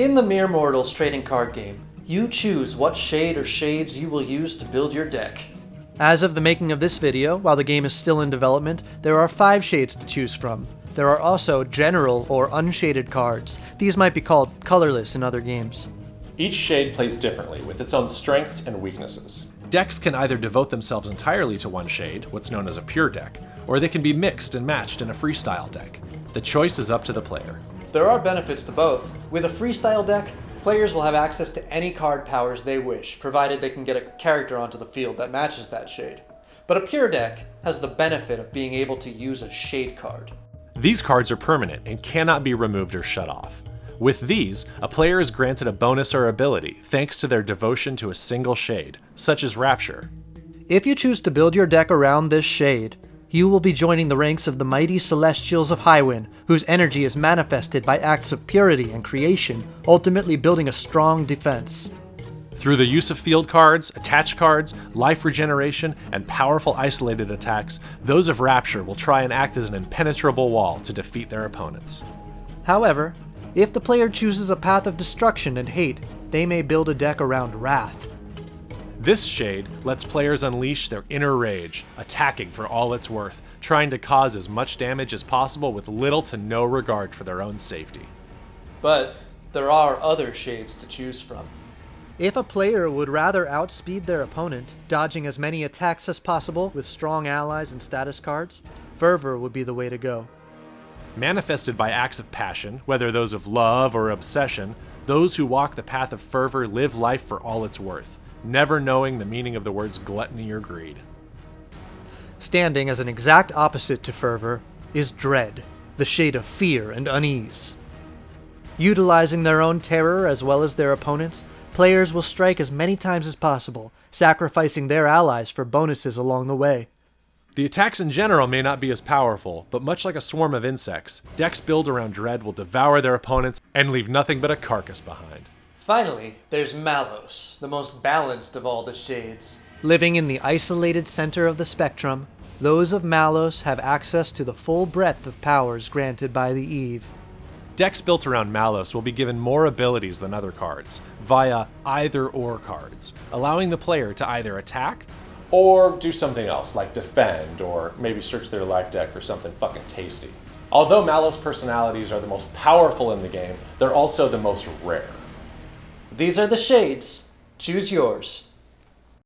In the Mere Mortals trading card game, you choose what shade or shades you will use to build your deck. As of the making of this video, while the game is still in development, there are 5 shades to choose from. There are also general or unshaded cards. These might be called colorless in other games. Each shade plays differently, with its own strengths and weaknesses. Decks can either devote themselves entirely to one shade, what's known as a pure deck, or they can be mixed and matched in a freestyle deck. The choice is up to the player. There are benefits to both. With a freestyle deck, players will have access to any card powers they wish, provided they can get a character onto the field that matches that shade. But a pure deck has the benefit of being able to use a shade card. These cards are permanent and cannot be removed or shut off. With these, a player is granted a bonus or ability thanks to their devotion to a single shade, such as Rapture. If you choose to build your deck around this shade, you will be joining the ranks of the mighty Celestials of Highwind, whose energy is manifested by acts of purity and creation, ultimately building a strong defense. Through the use of field cards, attached cards, life regeneration, and powerful isolated attacks, those of Rapture will try and act as an impenetrable wall to defeat their opponents. However, if the player chooses a path of destruction and hate, they may build a deck around Wrath. This shade lets players unleash their inner rage, attacking for all it's worth, trying to cause as much damage as possible with little to no regard for their own safety. But there are other shades to choose from. If a player would rather outspeed their opponent, dodging as many attacks as possible with strong allies and status cards, Fervor would be the way to go. Manifested by acts of passion, whether those of love or obsession, those who walk the path of fervor live life for all it's worth, never knowing the meaning of the words gluttony or greed. Standing as an exact opposite to Fervor is Dread, the shade of fear and unease. Utilizing their own terror as well as their opponents, players will strike as many times as possible, sacrificing their allies for bonuses along the way. The attacks in general may not be as powerful, but much like a swarm of insects, decks built around Dread will devour their opponents and leave nothing but a carcass behind. Finally, there's Malos, the most balanced of all the shades. Living in the isolated center of the spectrum, those of Malos have access to the full breadth of powers granted by the Eve. Decks built around Malos will be given more abilities than other cards, via either-or cards, allowing the player to either attack or do something else, like defend, or maybe search their life deck for something fucking tasty. Although Malos personalities are the most powerful in the game, they're also the most rare. These are the shades. Choose yours.